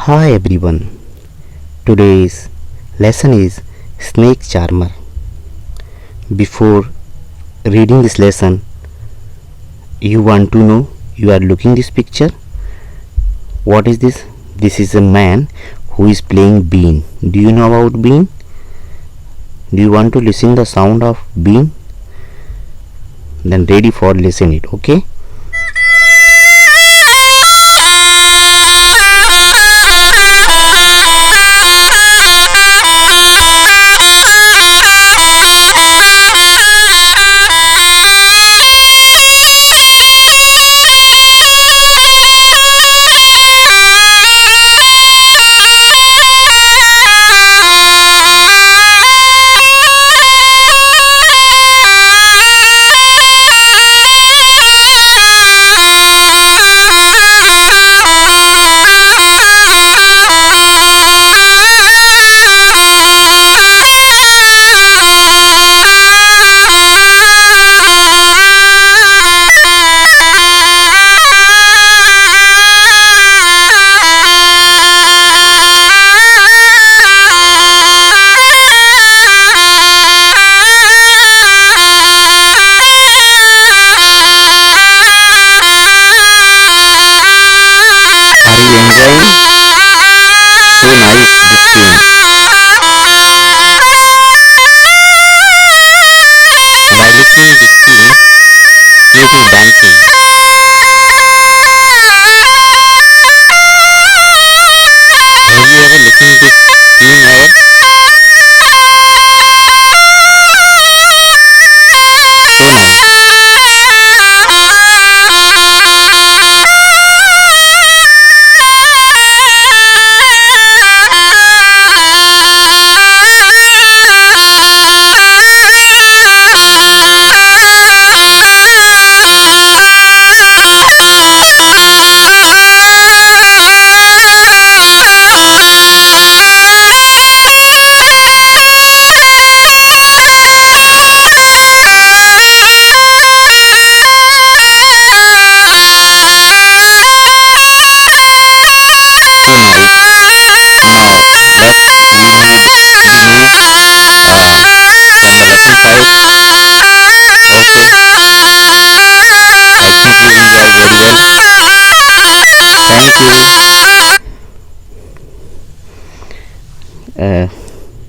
Hi everyone. Today's lesson is Snake Charmer. Before reading this lesson, you want to know, you are looking this picture. What is this? This is a man who is playing bean. Do you know about bean? Do you want to listen the sound of bean? Then ready for listen it, okay?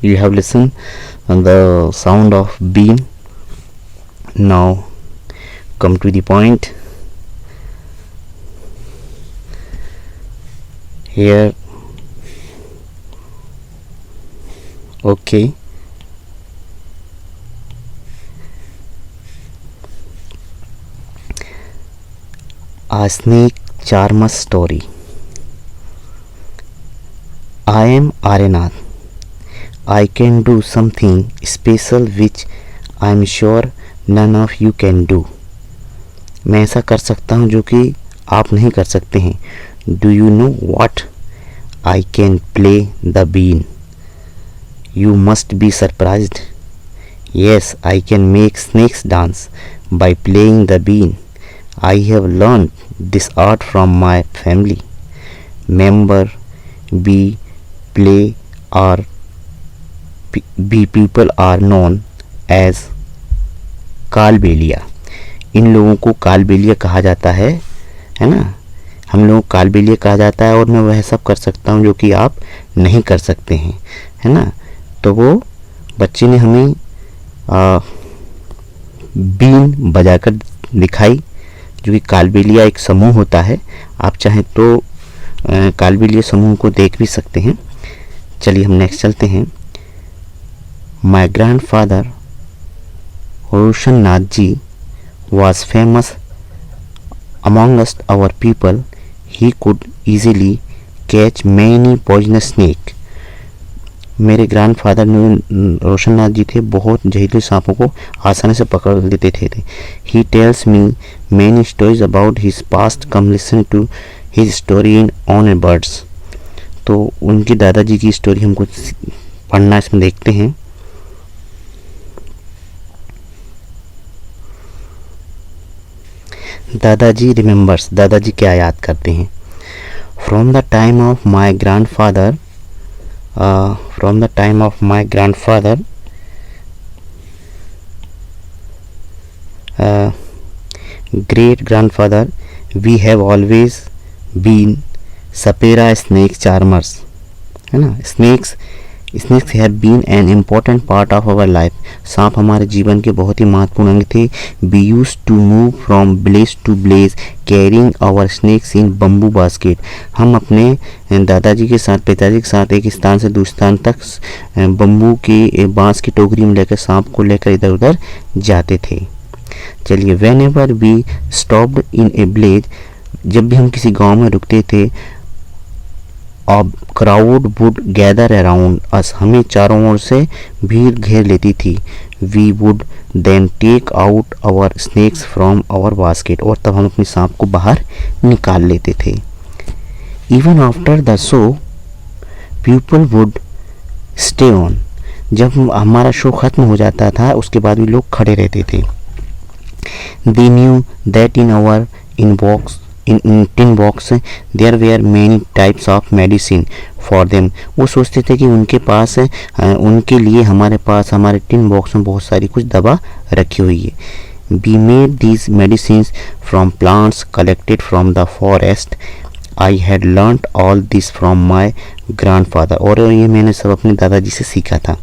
You have listened the sound of bean. Now come to the point. Here, okay. A snake charmer story. I am Arinath. I can do something special which I am sure none of you can do. मैं ऐसा कर सकता हूँ जो कि आप नहीं कर सकते हैं. Do you know what? I can play the bean. You must be surprised. Yes, I can make snakes dance by playing the bean. I have learned this art from my family member. B play or B people are known as Kalbelia. इन लोगों को कालबेलिया कहा जाता है ना. हम लोग कालबेलिया कहा जाता है और मैं वह सब कर सकता हूँ जो कि आप नहीं कर सकते हैं, है ना. तो वो बच्चे ने हमें बीन बजाकर दिखाई, जो कि कालबेलिया एक समूह होता है. आप चाहें तो कालबेलिया समूह को देख भी सकते हैं. चलिए हम नेक्स्ट चलते हैं. My grandfather Roshan Nath ji was famous amongst our people. He could easily catch many poisonous snake. मेरे ग्रैंडफादर रोशन नाथ जी थे, बहुत जहरीले सांपों को आसानी से पकड़ लेते थे. He tells me many stories about his past. Come listen to his story in On Birds. तो उनकी दादाजी की स्टोरी हमको पढ़ना इसमें देखते हैं. दादाजी रिमेंबर्स. दादाजी क्या याद करते हैं. From the time of my grandfather, great grandfather, we have always been sapera snake charmers, है ना. Snakes have been an important part of our life. सांप हमारे जीवन के बहुत ही महत्वपूर्ण अंग थे. We used to move from place to place carrying our snakes in bamboo basket. हम अपने दादाजी के साथ, पिताजी के साथ एक स्थान से दूसरे स्थान तक बम्बू की बांस की टोकरी में लेकर सांप को लेकर इधर उधर जाते थे. चलिए, whenever we stopped in a village, जब भी हम किसी गांव में रुकते थे, a crowd would gather around us. हमें चारों ओर से भीड़ घेर लेती थी. We would then take out our snakes from our basket. और तब हम अपने सांप को बाहर निकाल लेते थे. Even after the show, people would stay on. जब हमारा शो ख़त्म हो जाता था, उसके बाद भी लोग खड़े रहते थे. They knew that in our tin box there were many types of medicine for them. वो सोचते थे कि उनके पास उनके लिए हमारे पास हमारे टिन बॉक्स में बहुत सारी कुछ दवा रखी हुई है. We made these medicines from plants collected from the forest. I had learnt all this from my grandfather. और ये मैंने सब अपने दादाजी से सीखा था.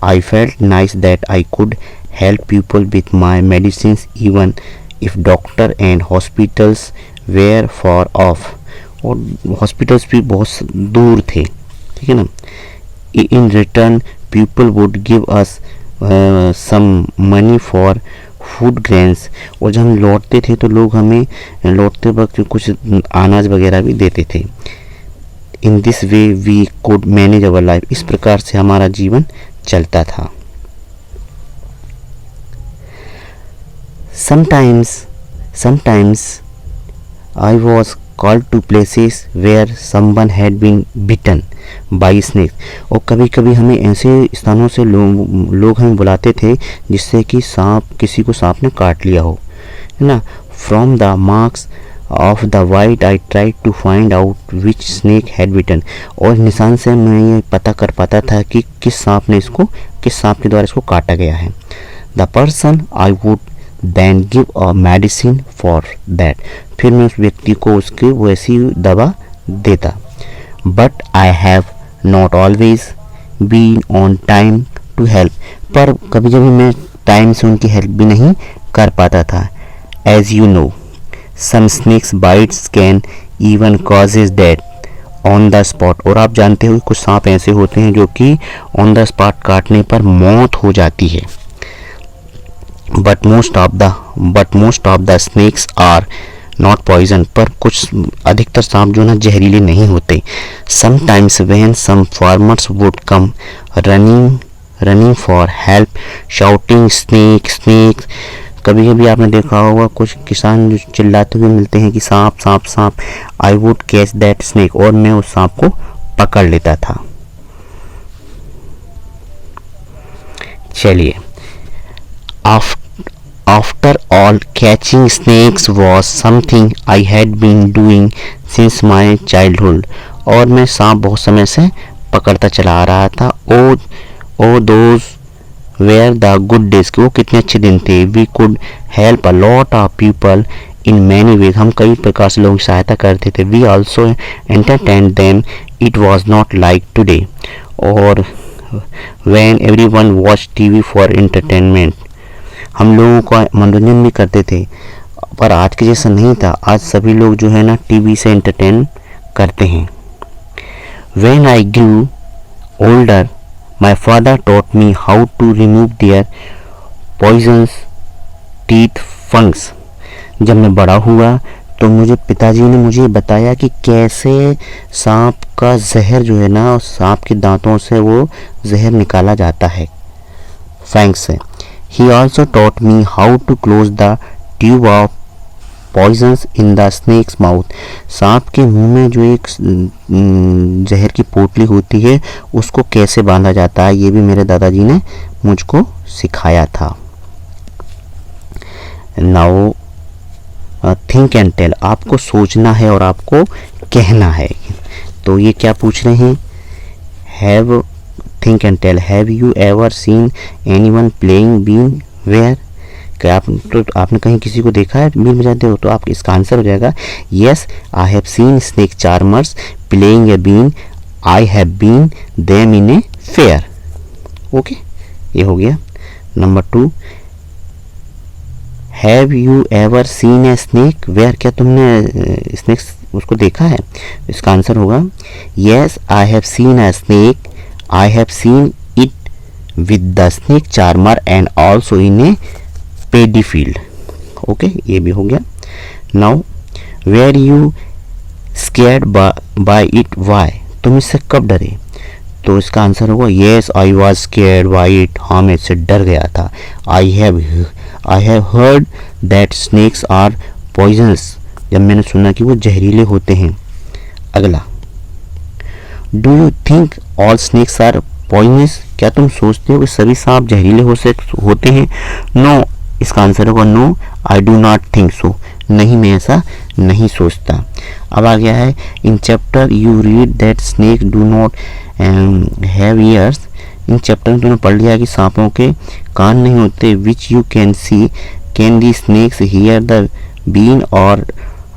I felt nice that I could help people with my medicines even if doctor and hospitals were far off. और हॉस्पिटल्स भी बहुत दूर थे, ठीक है ना. In return people would give us some money for food grains. और जब हम लौटते थे तो लोग हमें लौटते वक्त कुछ अनाज वगैरह भी देते थे. In this way we could manage our life. इस प्रकार से हमारा जीवन चलता था. Sometimes I was called to places where someone had been bitten by snake. और कभी कभी हमें ऐसे स्थानों से लोग हमें बुलाते थे जिससे कि किसी को सांप ने काट लिया हो, है ना. From the marks of the bite I tried to find out which snake had bitten. और निशान से मैं ये पता कर पाता था कि किस सांप के द्वारा इसको काटा गया है. The person I would then give a medicine for that. फिर मैं उस व्यक्ति को उसकी वैसी दवा देता. But I have not always been on time to help. पर कभी कभी मैं टाइम से उनकी हेल्प भी नहीं कर पाता था. As you know, some snakes bites can even causes death on the spot. और आप जानते हो कुछ सांप ऐसे होते हैं जो कि on the spot काटने पर मौत हो जाती है. But most of the snakes are not poison. पर कुछ अधिकतर सांप जो ना जहरीले नहीं होते. Sometimes when some farmers would come running for help shouting snake snake. कभी कभी आपने देखा होगा कुछ किसान जो चिल्लाते हुए मिलते हैं कि सांप सांप सांप. I would catch that snake. और मैं उस सांप को पकड़ लेता था. चलिए, After all, catching snakes was something I had been doing since my childhood. और मैं सांप बहुत समय से पकड़ता चला आ रहा था. Oh those were the good days. वो कितने अच्छे दिन थे. We could help a lot of people in many ways. हम कई प्रकार से लोगों की सहायता करते थे. We also entertained them. It was not like today. और when everyone watched TV for entertainment. हम लोगों का मनोरंजन भी करते थे, पर आज के जैसा नहीं था. आज सभी लोग जो है ना टीवी से एंटरटेन करते हैं. When I grew older, my father taught me how to remove their poisonous teeth fungus. जब मैं बड़ा हुआ तो पिताजी ने मुझे बताया कि कैसे सांप का जहर जो है ना, सांप के दांतों से वो जहर निकाला जाता है, फैंग से. He also taught me how to close the tube of poisons in the snake's mouth. सांप के मुंह में जो एक जहर की पोटली होती है उसको कैसे बांधा जाता है, ये भी मेरे दादाजी ने मुझको सिखाया था. Now think and tell. आपको सोचना है और आपको कहना है। तो ये क्या पूछ रहे हैं, have, think and tell, have you ever seen anyone playing been where, क्या आपने कहीं किसी को देखा है बीन बजाते हो, तो आपका इसका आंसर हो जाएगा yes I have seen snake charmers playing a been, I have been them in a fair. Okay, ये हो गया। Number 2, have you ever seen a snake where, क्या तुमने स्नेक उसको देखा है, इसका आंसर होगा yes I have seen a snake, I have seen it with the snake charmer and also in a paddy field. Okay, ये भी हो गया। Now were you scared by it, why, तुम इससे कब डरे, तो इसका आंसर होगा yes I was scared by it, हाँ मैं इससे डर गया था। I have heard that snakes are poisonous, जब मैंने सुना कि वो जहरीले होते हैं। अगला, do you think all snakes are poisonous, क्या तुम सोचते हो कि सभी सांप जहरीले होते हैं। नो, इसका आंसर होगा no I do not think so, नहीं मैं ऐसा नहीं सोचता। अब आ गया है in chapter you read that snake do not have ears, इन चैप्टर में तुमने पढ़ लिया कि सांपों के कान नहीं होते। Which you can see, can the snakes hear the bean और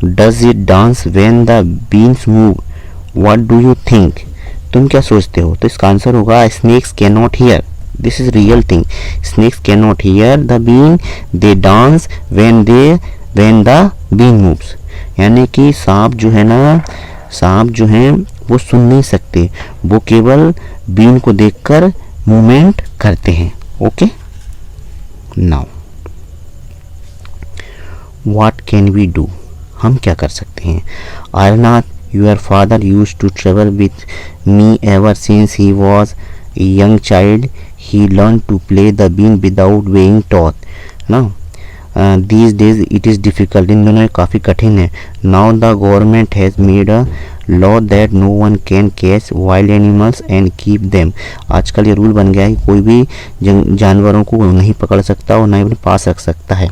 does it dance when the beans move, what do you think, तुम क्या सोचते हो, तो इसका आंसर होगा snakes can not hear, this is real thing, snakes can not hear the bean, they dance when the bean moves, यानी कि सांप जो हैं वो सुन नहीं सकते, वो केवल बीन को देखकर मूवमेंट करते हैं। Okay, now what can we do, हम क्या कर सकते हैं। Aryanath, your father used to travel with me ever since he was a young child, he learned to play the bean without being taught. Now these days it is difficult, इन दोनों काफ़ी कठिन है। Now the government has made a law that no one can catch wild animals and keep them. आजकल ये rule बन गया है कि कोई भी जानवरों को नहीं पकड़ सकता और ना ही उन्हें पास रख सकता है।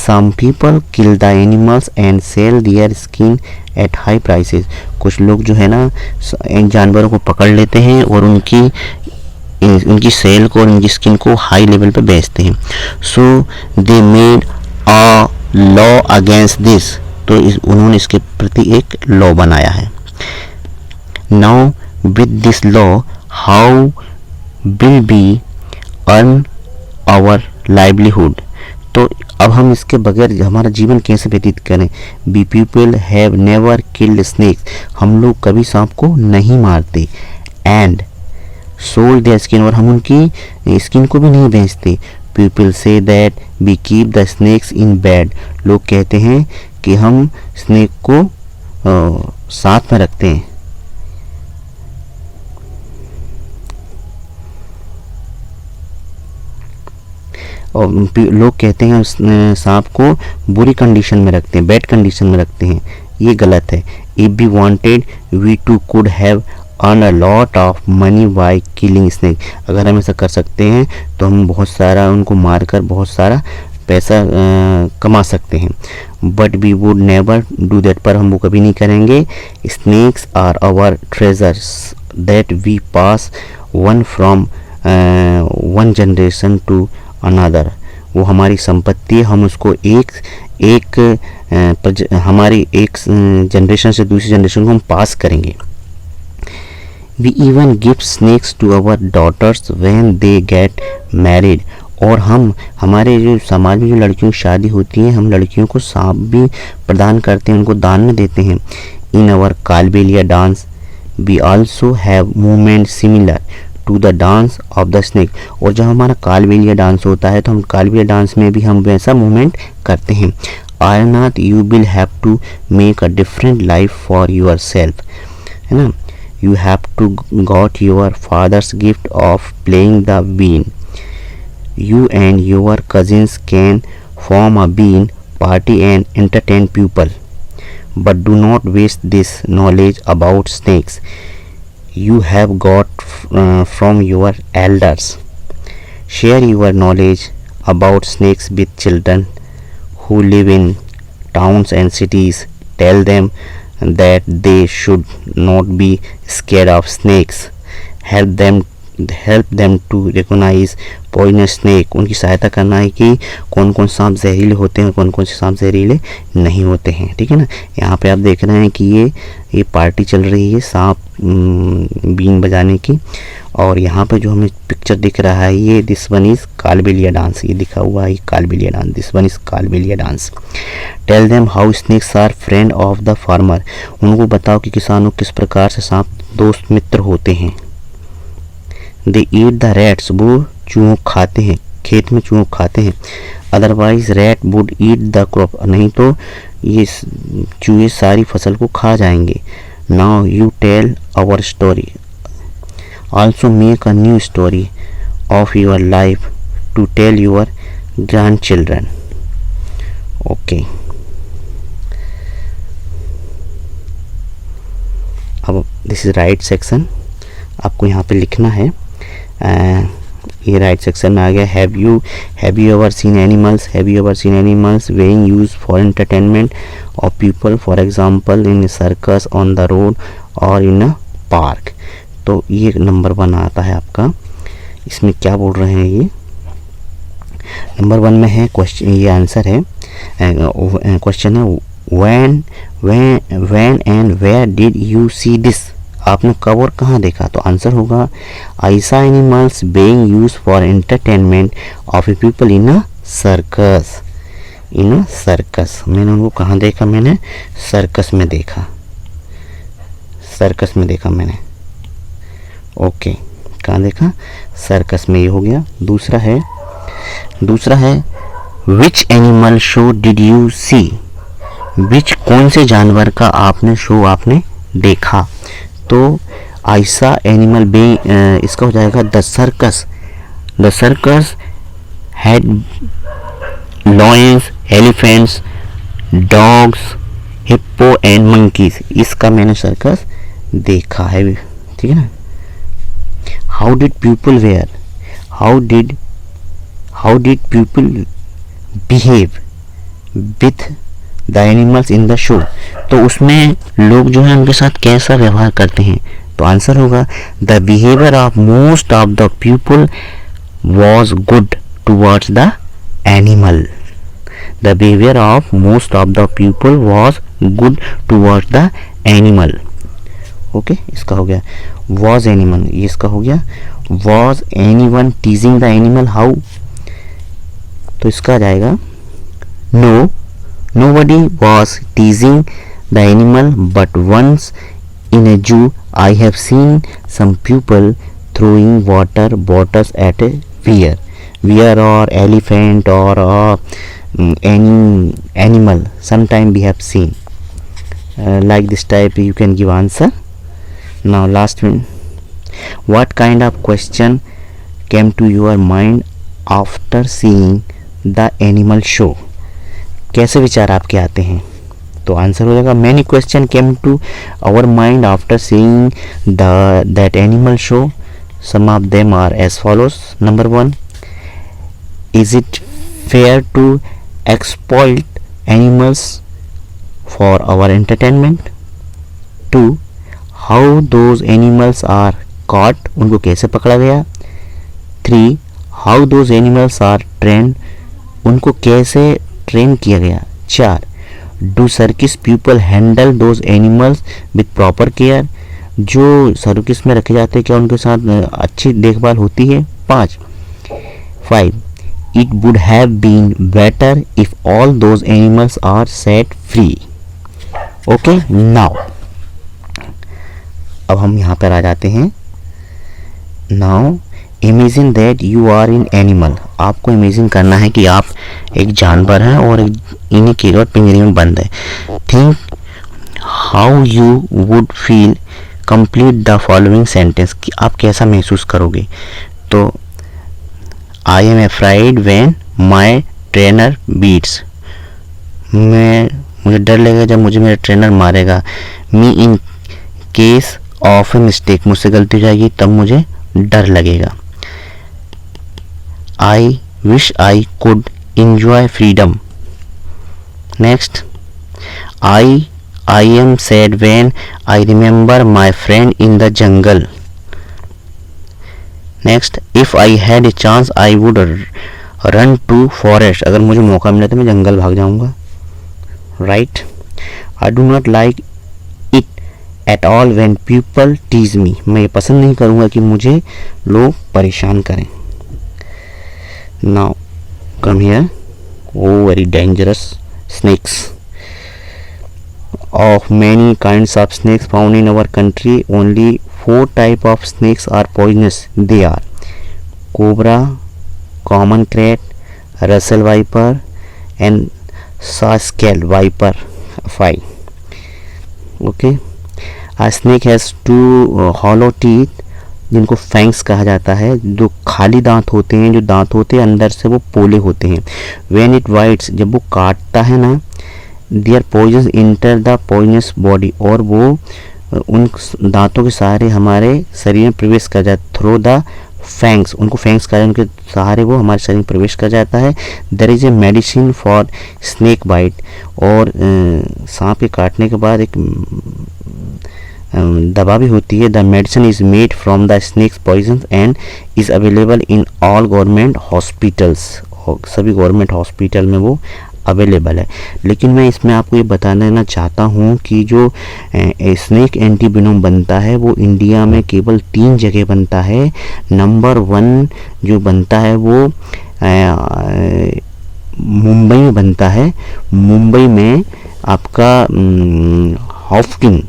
Some people kill the animals and sell their skin at high prices. कुछ लोग जो है ना इन जानवरों को पकड़ लेते हैं और उनकी सेल को और उनकी स्किन को हाई लेवल पे बेचते हैं। So they made a law against this, तो उन्होंने इसके प्रति एक लॉ बनाया है। Now with this law how will be earn our livelihood, तो अब हम इसके बगैर हमारा जीवन कैसे व्यतीत करें। We people have never killed snakes, हम लोग कभी सांप को नहीं मारते। एंड सोल्ड देयर स्किन, और हम उनकी स्किन को भी नहीं बेचते। People say that we keep the snakes in bed, लोग कहते हैं कि हम स्नेक को साथ में रखते हैं। और लोग कहते हैं सांप को बुरी कंडीशन में रखते हैं, बैड कंडीशन में रखते हैं, ये गलत है। If we wanted we to could have earn a lot of money by killing snake, अगर हम ऐसा कर सकते हैं तो हम बहुत सारा उनको मारकर बहुत सारा पैसा कमा सकते हैं। But we would never do that, पर हम वो कभी नहीं करेंगे। Snakes are our treasures that we pass one from one generation to another, वो हमारी संपत्ति है, हम उसको हमारी एक जनरेशन से दूसरी जनरेशन को हम पास करेंगे। We even give snakes to our daughters when they get married, और हम हमारे जो समाज में जो लड़कियों की शादी होती है हम लड़कियों को सांप भी प्रदान करते हैं, उनको दान में देते हैं। In our Kalbelia dance we also have movement similar to the dance of the snake, और जब हमारा कालबेलिया डांस होता है तो हम कालबेलिया डांस में भी हम वैसा मूवमेंट करते हैं। Aryanath, you will have to make a different life for yourself, है ना। You have to got your father's gift of playing the bean. You and your cousins can form a bean party and entertain people. But do not waste this knowledge about snakes you have got from your elders. Share your knowledge about snakes with children who live in towns and cities. Tell them that they should not be scared of snakes. Help them to recognize poisonous snake. उनकी सहायता करना है कि कौन कौन सांप जहरीले होते हैं, कौन कौन से सांप जहरीले नहीं होते हैं, ठीक है ना। यहाँ पे आप देख रहे हैं कि ये पार्टी चल रही है सांप बीन बजाने की, और यहाँ पे जो हमें पिक्चर दिख रहा है ये this one is Kalbelia dance, ये लिखा हुआ है Kalbelia dance, this one is Kalbelia dance. Tell them how snakes are friend of the farmer. उनको बताओ कि किसानों किस प्रकार से सांप दोस्त मित्र होते हैं। दे ईट द रैट्स, वो चूहों खाते हैं, खेत में चूहों खाते हैं। Otherwise rat would eat the crop, नहीं तो ये चूहे सारी फसल को खा जाएंगे। Now you tell our story, also make a new story of your life to tell your grandchildren. Okay, अब दिस इज राइट सेक्शन, आपको यहाँ पे लिखना है। ये राइट सेक्शन में आ गया। Have you ever scene animals, have you ever scene animals being use for entertainment of people, for example in circus, on the road और इन अ पार्क। तो ये नंबर 1 आता है आपका। इसमें क्या बोल रहे हैं, ये नंबर 1 में है क्वेश्चन, ये आंसर है। क्वेश्चन है when and where did you see this, आपने कब और कहाँ देखा। तो आंसर होगा I saw animals being used for entertainment of people in a circus, in a circus। मैंने उनको कहाँ देखा, मैंने सर्कस में देखा, सर्कस में देखा मैंने। ओके, कहाँ देखा, सर्कस में। ये हो गया। दूसरा है which animal show did you see, which कौन से जानवर का आपने शो आपने देखा। तो ऐसा एनिमल बे, इसका हो जाएगा the circus had lions, elephants, dogs, hippo and monkeys. इसका मैंने सर्कस देखा है, ठीक है ना। How did people were, how did people behave with the animals in the show. तो उसमें लोग जो है उनके साथ कैसा व्यवहार करते हैं। तो आंसर होगा the behaviour of most of the people was good towards the animal. The behaviour of most of the people was good towards the animal. Okay, इसका हो गया वॉज एनिमल, ये इसका हो गया was anyone टीजिंग the animal how. तो इसका आ जाएगा no, nobody was teasing the animal, but once in a zoo I have seen some people throwing water bottles at a bear or elephant or any animal. Sometime we have seen like this type. You can give answer. Now last one, what kind of question came to your mind after seeing the animal show? कैसे विचार आपके आते हैं। तो answer हो जाएगा many question came to our mind after seeing that animal show. Some of them are as follows. Number 1, is it fair to exploit animals for our entertainment. 2, how those animals are caught, उनको कैसे पकड़ा गया। 3, how those animals are trained, उनको कैसे train किया गया। 4, do circus people handle those animals with proper care, जो circus में रखे जाते हैं क्या उनके साथ अच्छी देखभाल होती है। 5, it would have been better if all those animals are set free. Okay, now अब हम यहाँ पर आ जाते हैं। Now imagine that you are in animal, आपको इमेजिन करना है कि आप एक जानवर हैं और इन्हीं की और पिंजरे में बंद है। Think how you would feel, complete the following sentence, कि आप कैसा महसूस करोगे। तो I am afraid when my trainer beats, मुझे डर लगेगा जब मुझे मेरा ट्रेनर मारेगा। Me in case of a mistake, मुझसे गलती हो जाएगी तब मुझे डर लगेगा। I wish I could enjoy freedom. Next, I I am sad when I remember my friend in the jungle. Next, if I had a chance I would run to forest. अगर मुझे मौका मिला तो मैं जंगल भाग जाऊंगा. Right? I do not like it at all when people tease me. मैं ये पसंद नहीं करूंगा कि मुझे लोग परेशान करें. Now come here. Oh, very dangerous snakes. Of many kinds of snakes found in our country, only 4 type of snakes are poisonous. They are cobra, common krait, Russell viper and Saskell viper 5. Okay. A snake has 2 hollow teeth जिनको fangs कहा जाता है, जो खाली दांत होते हैं, जो दांत होते हैं अंदर से वो पोले होते हैं. When it bites, जब वो काटता है ना, their poisons enter the poisonous body, और वो उन दांतों के सहारे हमारे शरीर में प्रवेश कर जाता है. थ्रू द फैंग्स, उनको फैंग्स कहा, उनके सहारे वो हमारे शरीर में प्रवेश कर जाता है. There is a medicine for snake bite, और सांप के काटने के बाद एक दवा भी होती है. The medicine is made from the snake's poison and is available in all government hospitals. सभी गवर्नमेंट हॉस्पिटल में वो अवेलेबल है. लेकिन मैं इसमें आपको ये बता देना चाहता हूँ कि जो स्नेक एंटीवेनम बनता है वो इंडिया में केवल 3 जगह बनता है. नंबर 1 जो बनता है वो मुंबई में बनता है. मुंबई में आपका हॉफकिन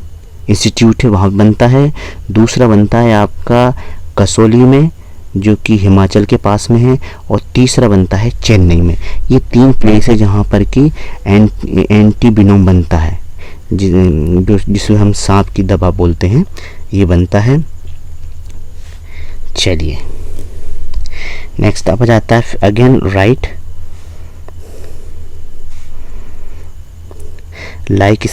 इंस्टीट्यूट है, वहाँ बनता है. दूसरा बनता है आपका कसौली में जो कि हिमाचल के पास में है, और तीसरा बनता है चेन्नई में. ये 3 प्लेस है जहाँ पर कि एंटीवेनम बनता है, जिसे हम सांप की दवा बोलते हैं, ये बनता है. चलिए नेक्स्ट अब आ जाता है again right. Like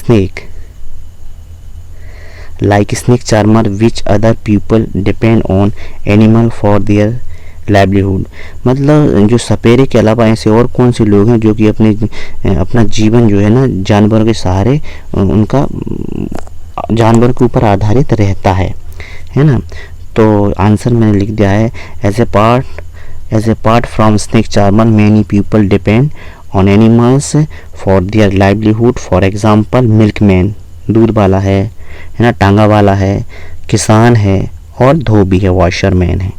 snake charmer, which other people depend on animal for their livelihood. मतलब जो सपेरे के अलावा ऐसे और कौन से लोग हैं जो कि अपना जीवन जो है ना जानवरों के सहारे, उनका जानवर के ऊपर आधारित रहता है ना. तो आंसर मैंने लिख दिया है as a part from snake charmer many people depend on animals for their livelihood. For example milkman, दूध वाला है ना, टांगा वाला है, किसान है, और धोबी है, वॉशरमैन है.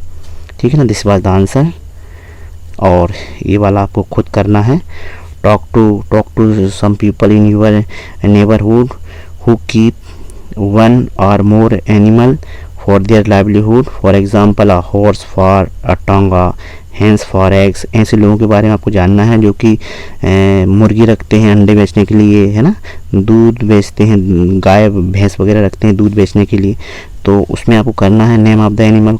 ठीक है ना. This was the answer. और ये वाला आपको खुद करना है. Talk to some people in your neighbourhood who keep 1 or more animal for their livelihood. For example a horse for a tonga, hens for eggs. ऐसे लोगों के बारे में आपको जानना है जो कि मुर्गी रखते हैं अंडे बेचने के लिए, है ना, दूध बेचते हैं, गाय भैंस वगैरह रखते हैं दूध बेचने के लिए. तो उसमें आपको करना है नेम ऑफ द एनिमल.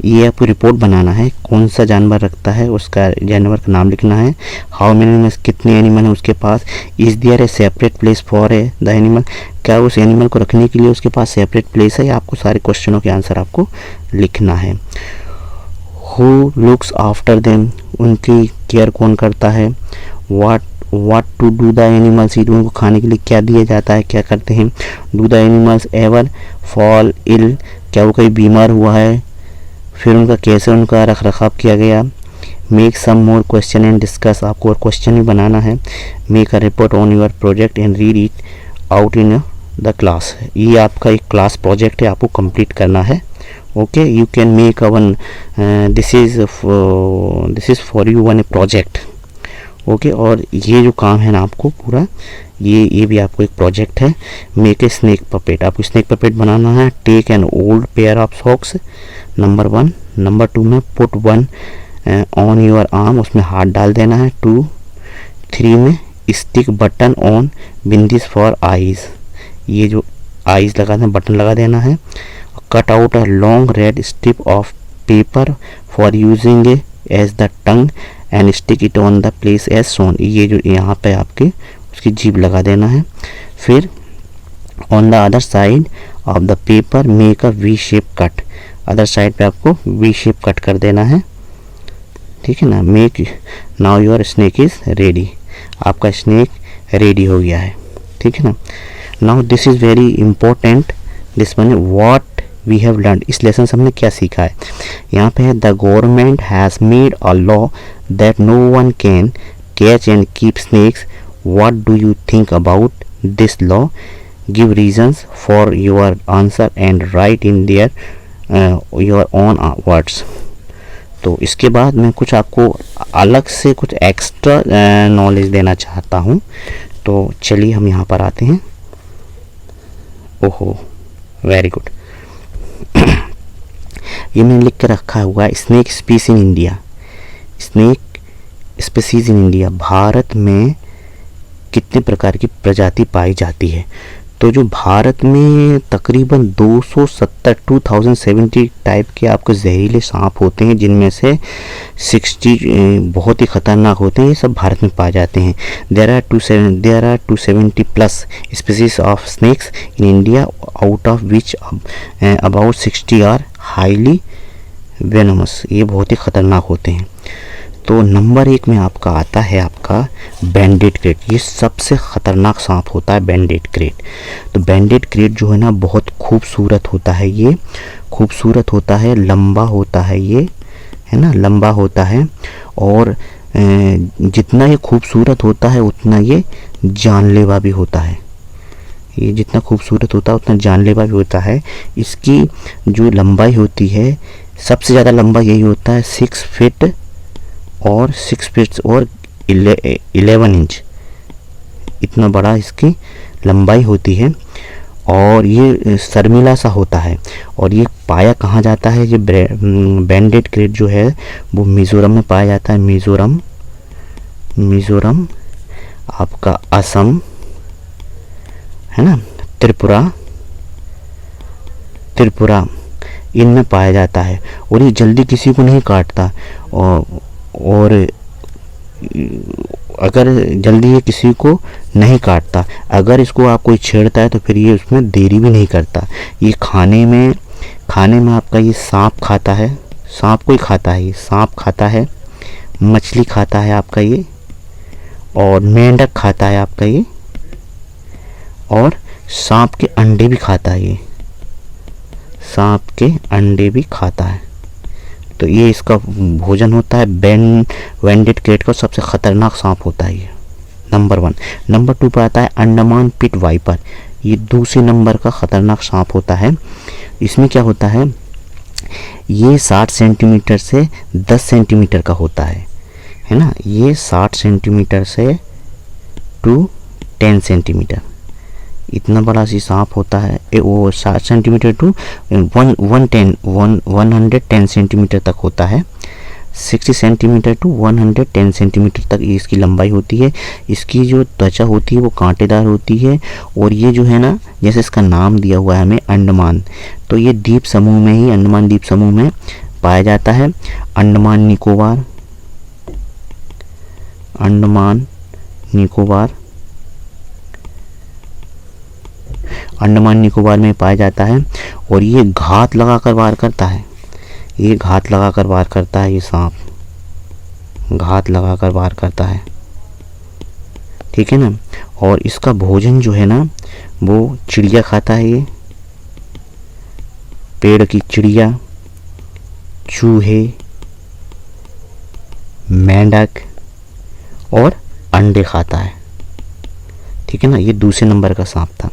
ये आपको रिपोर्ट बनाना है, कौन सा जानवर रखता है उसका जानवर का नाम लिखना है. हाउ मेनी एनिमल्स, कितने एनिमल हैं उसके पास. Is there a separate place for the animal, क्या उस एनिमल को रखने के लिए उसके पास सेपरेट प्लेस है. आपको सारे क्वेश्चनों के आंसर आपको लिखना है. हु लुक्स आफ्टर देम, उनकी केयर कौन करता है. What to do the animals eat, उनको खाने के लिए क्या दिया जाता है, क्या करते हैं. Do the animals ever fall ill, क्या वो कहीं बीमार हुआ है. फिर उनका कैसे उनका रख रखाव किया गया. Make some more question and discuss, आपको और क्वेश्चन भी बनाना है. Make a report on your project and read it out in the class. ये आपका एक क्लास प्रोजेक्ट है, आपको कंप्लीट करना है. Okay, you can make a one, this is for you one A project. Okay, और ये जो काम है ना आपको पूरा, ये भी आपको एक प्रोजेक्ट है. मेक ए स्नेक पपेट, आपको स्नेक पपेट बनाना है. Take an old pair of socks, number 1. Number 2 में पुट 1 ऑन योर आर्म, उसमें हाथ डाल देना है. 2, 3 में stick button on bindis for eyes, ये जो आईज लगा देना, बटन लगा देना है. Cut out a long red strip of paper for using as the tongue and stick it on the place as shown, ये जो यहाँ पे आपके उसकी जीभ लगा देना है. फिर on the other side of the paper make a V shape cut, other side पे आपको वी शेप कट कर देना है. ठीक है ना. Make now your snake is ready, आपका स्नेक रेडी हो गया है. ठीक है ना. Now this is very important, this one what we have learn, इस लेसन से हमने क्या सीखा है। यहाँ पे है the government has made a law that no one can catch and keep snakes, what do you think about this law, give reasons for your answer and write in there your own words. तो इसके बाद मैं कुछ आपको अलग से कुछ extra knowledge देना चाहता हूँ। तो चलिए हम यहाँ पर आते हैं। ओहो, वेरी गुड। ये मैंने लिख के रखा हुआ है snake species in India, snake species in India, Bharat में कितने प्रकार की प्रजाति पाई जाती है। तो जो भारत में तकरीबन 270 2070 टाइप के आपको जहरीले सांप होते हैं, जिनमें से 60 बहुत ही ख़तरनाक होते हैं, ये सब भारत में पाए जाते हैं। There are 270 plus species of snakes in India, out of which about 60 are highly venomous, ये बहुत ही ख़तरनाक होते हैं। तो नंबर 1 में आपका आता है आपका बैंडेड क्रेट, ये सबसे ख़तरनाक सांप होता है बैंडेड क्रेट। तो बैंडेड क्रेट जो है ना बहुत खूबसूरत होता है, ये खूबसूरत होता है, लंबा होता है, ये है ना लंबा होता है, और जितना ये खूबसूरत होता है उतना ये जानलेवा भी होता है। ये जितना खूबसूरत होता है उतना जानलेवा भी होता है। इसकी जो लंबाई होती है सबसे ज़्यादा लंबा यही होता है 6 फीट और 11 इंच, इतना बड़ा इसकी लंबाई होती है। और ये शर्मिला सा होता है। और ये पाया कहाँ जाता है, ये बैंडेड क्रेट जो है वो मिज़ोरम में पाया जाता है। मिज़ोरम आपका असम है ना, त्रिपुरा इनमें पाया जाता है। और ये जल्दी किसी को नहीं काटता, और अगर जल्दी ये किसी को नहीं काटता, अगर इसको आप कोई छेड़ता है तो फिर ये उसमें देरी भी नहीं करता। ये खाने में आपका ये सांप खाता है, सांप को ही खाता है, ये सांप खाता है, मछली खाता है आपका ये, और मेंढक खाता है आपका ये, और सांप के अंडे भी खाता है, ये सांप के अंडे भी खाता है। तो ये इसका भोजन होता है। बैंडेड क्रेट का सबसे ख़तरनाक सांप होता है ये, नंबर 1। नंबर 2 पर आता है अंडमान पिट वाइपर, ये दूसरे नंबर का ख़तरनाक सांप होता है। इसमें क्या होता है, ये 60 सेंटीमीटर से 10 सेंटीमीटर का होता है ना, ये 60 सेंटीमीटर से 10 सेंटीमीटर, इतना बड़ा सी सांप होता है। वो 60 सेंटीमीटर टू 110 सेंटीमीटर तक होता है। 60 सेंटीमीटर टू 110 सेंटीमीटर तक इसकी लंबाई होती है। इसकी जो त्वचा होती है वो कांटेदार होती है। और ये जो है ना, जैसे इसका नाम दिया हुआ है हमें अंडमान, तो ये द्वीप समूह में ही, अंडमान द्वीप समूह में पाया जाता है। अंडमान निकोबार में पाया जाता है। और ये घात लगाकर वार करता है, ये सांप घात लगाकर वार करता है, ठीक है ना। और इसका भोजन जो है ना वो चिड़िया खाता है, ये पेड़ की चिड़िया, चूहे, मेंढक और अंडे खाता है, ठीक है ना। ये दूसरे नंबर का सांप था।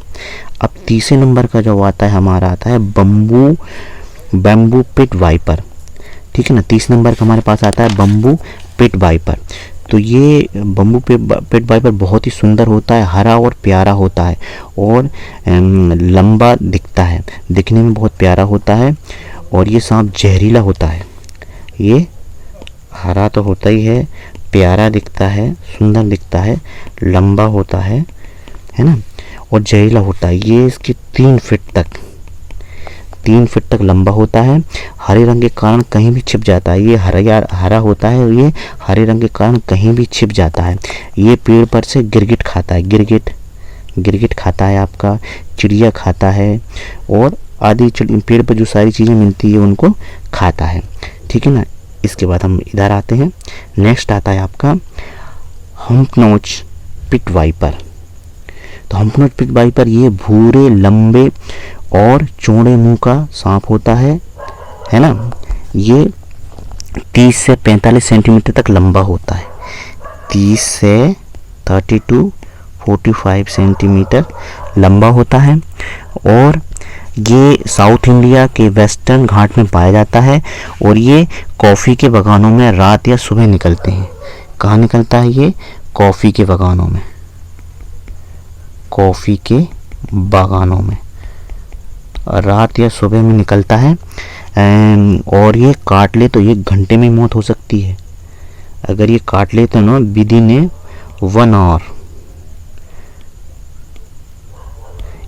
अब तीसरे नंबर का जो आता है हमारा आता है बम्बू पिट वाइपर, ठीक है ना। 30 नंबर का हमारे पास आता है बम्बू पिट वाइपर। तो ये बम्बू पिट वाइपर बहुत ही सुंदर होता है, हरा और प्यारा होता है, और लंबा दिखता है, दिखने में बहुत प्यारा होता है। और ये सांप जहरीला होता है, ये हरा तो होता ही है, प्यारा दिखता है, सुंदर दिखता है, लंबा होता है ना, और जहरीला होता है। ये इसकी 3 फीट तक लंबा होता है। हरे रंग के कारण कहीं भी छिप जाता है, ये हरा होता है, और ये हरे रंग के कारण कहीं भी छिप जाता है। ये पेड़ पर से गिरगिट खाता है, गिरगिट खाता है आपका, चिड़िया खाता है, और आदि पेड़ पर जो सारी चीज़ें मिलती है उनको खाता है, ठीक है ना। इसके बाद हम इधर आते हैं, नेक्स्ट आता है आपका हम्प नोच पिट वाइपर। तो हम्पनोज पिट वाइपर ये भूरे लंबे और चौड़े मुंह का सांप होता है ना। ये 30 से 45 सेंटीमीटर तक लंबा होता है, 30 से 30 to 45 सेंटीमीटर लंबा होता है। और ये साउथ इंडिया के वेस्टर्न घाट में पाया जाता है और ये कॉफ़ी के बागानों में रात या सुबह निकलते हैं। कहाँ निकलता है ये? कॉफ़ी के बागानों में, कॉफ़ी के बागानों में रात या सुबह में निकलता है। और ये काट ले तो 1 घंटे में मौत हो सकती है। अगर ये काट ले तो ना विदिन 1 आवर,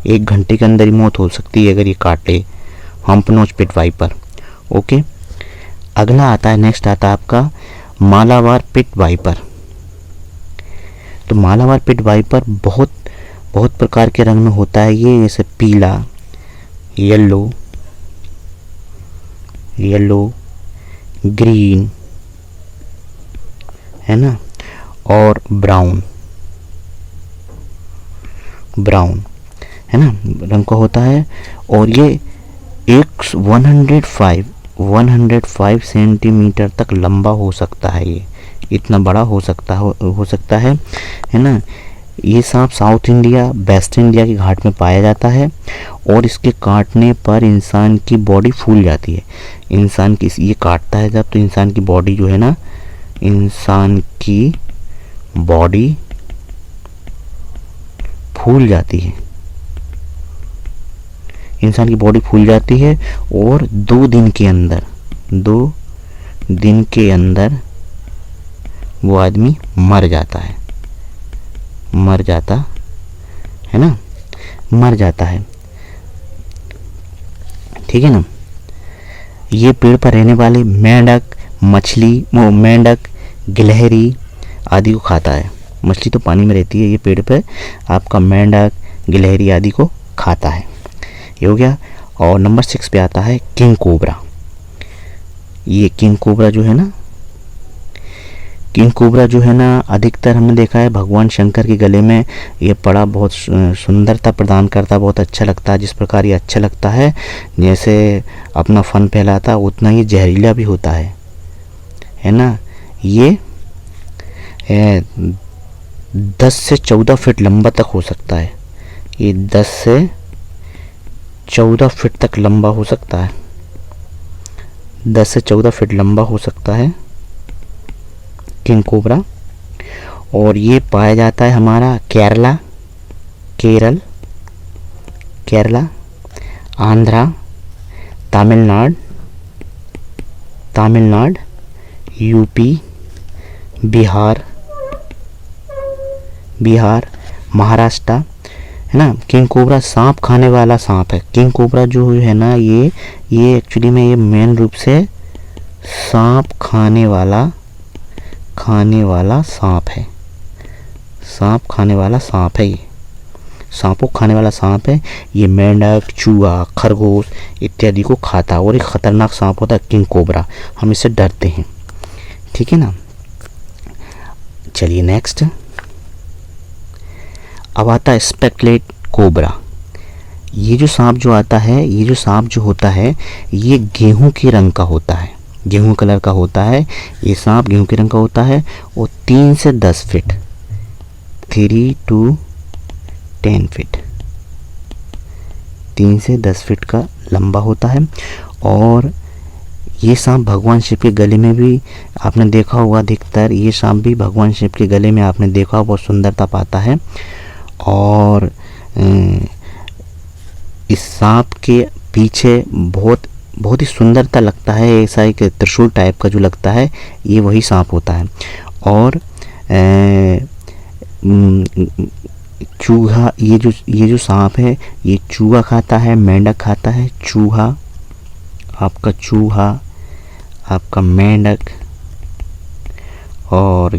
1 घंटे के अंदर ही मौत हो सकती है अगर ये काट ले, हम्पनोज पिट वाइपर। ओके, अगला आता है, नेक्स्ट आता है आपका मालाबार पिट वाइपर। तो मालाबार पिट वाइपर बहुत प्रकार के रंग में होता है ये, जैसे पीला, येलो, ग्रीन, है ना, और ब्राउन है ना, रंग का होता है। और ये 105 सेंटीमीटर तक लंबा हो सकता है। ये इतना बड़ा हो सकता है ना। ये सांप साउथ इंडिया, वेस्ट इंडिया के घाट में पाया जाता है और इसके काटने पर इंसान की बॉडी फूल जाती है। इंसान की ये काटता है जब, तो इंसान की बॉडी जो है ना, इंसान की बॉडी फूल जाती है। इंसान की बॉडी फूल जाती है और 2 दिन के अंदर वो आदमी मर जाता है ठीक है ना। ये पेड़ पर रहने वाले मेंढक, गिलहरी आदि को खाता है। मछली तो पानी में रहती है, ये पेड़ पर आपका मेंढक, गिलहरी आदि को खाता है। ये हो गया। और नंबर 6 पे आता है किंग कोबरा। ये किंग कोबरा जो है ना, अधिकतर हमने देखा है भगवान शंकर के गले में ये पड़ा बहुत सुंदरता प्रदान करता है, बहुत अच्छा लगता है। जिस प्रकार ये अच्छा लगता है, जैसे अपना फन फैलाता है, उतना ये जहरीला भी होता है ना। ये 10 से 14 फीट लंबा तक हो सकता है। ये 10 से 14 फीट तक लंबा हो सकता है। 10 से 14 फीट लंबा हो सकता है किंग कोबरा। और ये पाया जाता है हमारा केरला, आंध्रा, तमिलनाडु, यूपी, बिहार, महाराष्ट्र, है ना। किंग कोबरा सांप खाने वाला सांप है। किंग कोबरा जो है ना, ये एक्चुअली में ये मेन रूप से सांप खाने वाला सांप है। सांप खाने वाला सांप है, ये सांपों खाने वाला सांप है। ये मेंढक, चूहा, खरगोश इत्यादि को खाता है और एक खतरनाक सांप होता है किंग कोबरा। हम इससे डरते हैं, ठीक है ना। चलिए नेक्स्ट अब आता है स्पेकलेट कोबरा। ये जो सांप जो होता है, ये गेहूं के रंग का होता है, गेहूं कलर का होता है। ये सांप गेहूं के रंग का होता है और 3 से 10 फीट, 3 to 10 फीट, 3 से 10 फीट का लंबा होता है। और ये सांप भगवान शिव के गले में भी आपने देखा होगा, अधिकतर ये सांप भी भगवान शिव के गले में आपने देखा, बहुत सुंदरता पाता है। और इस सांप के पीछे बहुत ही सुंदरता लगता है, ऐसा एक त्रिशूल टाइप का जो लगता है, ये वही सांप होता है। और चूहा, ये जो सांप है, ये चूहा खाता है, मेंढक खाता है। चूहा, आपका मेंढक और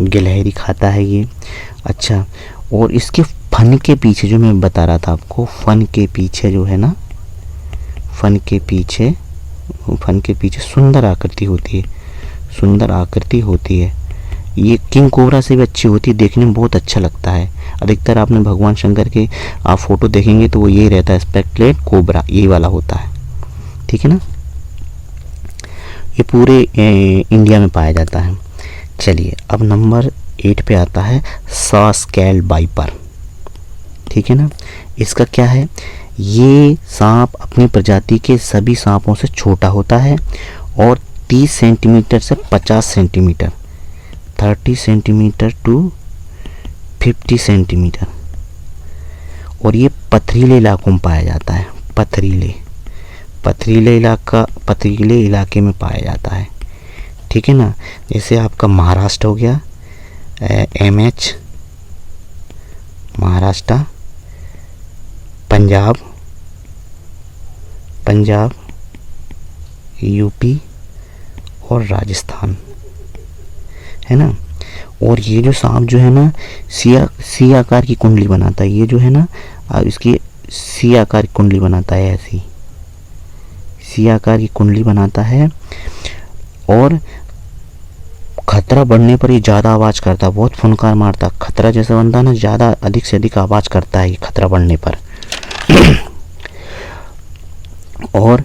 गिलहरी खाता है ये। अच्छा, और इसके फन के पीछे जो मैं बता रहा था आपको, फन के पीछे जो है ना, फन के पीछे सुंदर आकृति होती है। ये किंग कोबरा से भी अच्छी होती है, देखने में बहुत अच्छा लगता है। अधिकतर आपने भगवान शंकर के आप फोटो देखेंगे तो वो यही रहता है, स्पेक्ट्रेट कोबरा यही वाला होता है, ठीक है ना। ये पूरे इंडिया में पाया जाता है। चलिए अब नंबर 8 पे आता है सस्केल वाइपर, ठीक है ना। इसका क्या है, ये सांप अपनी प्रजाति के सभी सांपों से छोटा होता है और 30 सेंटीमीटर से 50 सेंटीमीटर 30 सेंटीमीटर टू 50 सेंटीमीटर, और ये पथरीले इलाकों में पाया जाता है। पथरीले इलाके में पाया जाता है, ठीक है ना। जैसे आपका महाराष्ट्र हो गया, MH महाराष्ट्र, पंजाब, यूपी और राजस्थान, है ना। और ये जो सांप जो है ना सी आकार की कुंडली बनाता है, ये जो है ना इसकी सी आकार की कुंडली बनाता है, ऐसी सी आकार की कुंडली बनाता है। और खतरा बढ़ने पर ये ज़्यादा आवाज़ करता है, बहुत फुनकार मारता है। खतरा जैसा बनता है ना, ज़्यादा अधिक से अधिक आवाज़ करता है ये खतरा बढ़ने पर। और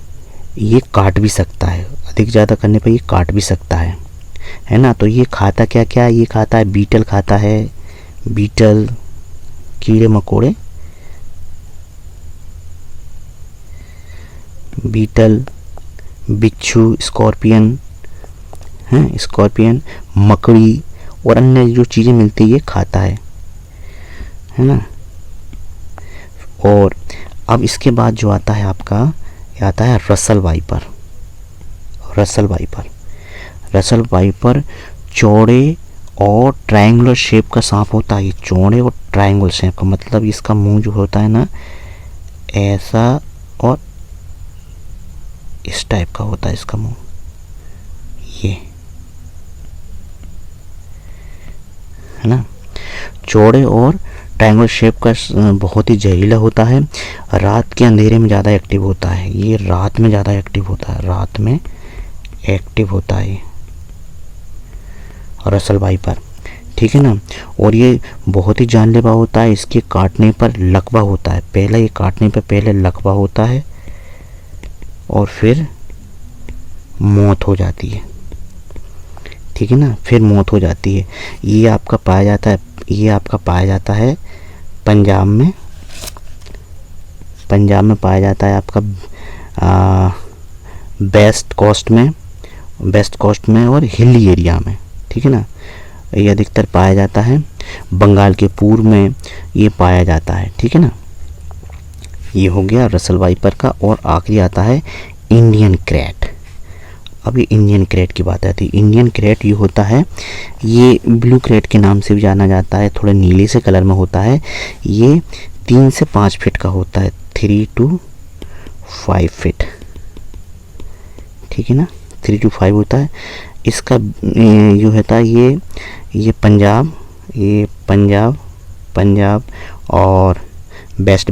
ये काट भी सकता है, अधिक ज़्यादा करने पर ये काट भी सकता है ना। तो ये खाता क्या क्या, ये खाता है बीटल, खाता है बीटल, कीड़े मकोड़े, बीटल, बिच्छू, स्कॉर्पियन, हैं स्कॉर्पियन, मकड़ी और अन्य जो चीज़ें मिलती है ये खाता है ना। और अब इसके बाद जो आता है आपका, ये आता है रसल वाइपर चौड़े और ट्रायंगुलर शेप का सांप होता है। ये चौड़े और ट्रायंगुलर शेप का मतलब इसका मुंह जो होता है ना ऐसा और इस टाइप का होता है इसका मुंह, ये है ना। चौड़े और ट्रायंगल शेप का बहुत ही जहरीला होता है। रात के अंधेरे में ज़्यादा एक्टिव होता है, ये रात में ज़्यादा एक्टिव होता है रसल वाइपर, ठीक है ना। और ये बहुत ही जानलेवा होता है, इसके काटने पर लकवा होता है। पहले लकवा होता है और फिर मौत हो जाती है, ठीक है ना, फिर मौत हो जाती है। ये आपका पाया जाता है पंजाब में पाया जाता है आपका वेस्ट कोस्ट में और हिली एरिया में, ठीक है ना। ये अधिकतर पाया जाता है बंगाल के पूर्व में ये पाया जाता है, ठीक है ना। ये हो गया रसल वाइपर का। और आखिरी आता है इंडियन क्रेट। अब ये इंडियन क्रेट की बात आती है। इंडियन क्रेट ये होता है, ये ब्लू क्रेट के नाम से भी जाना जाता है, थोड़ा नीले से कलर में होता है। ये 3 से 5 फीट का होता है, 3 to 5 फीट, ठीक है ना, 3 to 5 होता है। इसका जो होता है ये पंजाब और वेस्ट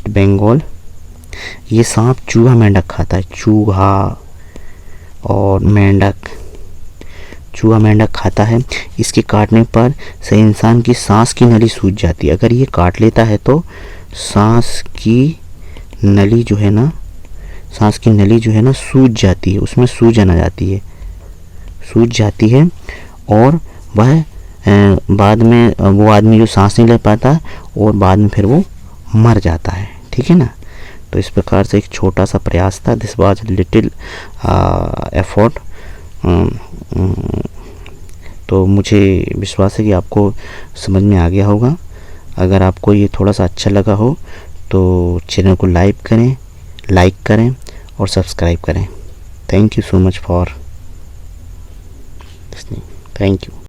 बंगाल ये सांप चूहा मेंढक खाता है। चूहा मेंढक खाता है। इसके काटने पर से इंसान की सांस की नली सूज जाती है। अगर ये काट लेता है तो सांस की नली जो है ना सूज जाती है, उसमें सूजन आ जाती है, और वह बाद में वो आदमी जो सांस नहीं ले पाता और बाद में फिर वो मर जाता है, ठीक है ना। तो इस प्रकार से एक छोटा सा प्रयास था, दिस वाज लिटिल एफर्ट। तो मुझे विश्वास है कि आपको समझ में आ गया होगा। अगर आपको ये थोड़ा सा अच्छा लगा हो तो चैनल को लाइक करें और सब्सक्राइब करें। Thank you so much for listening. Thank you.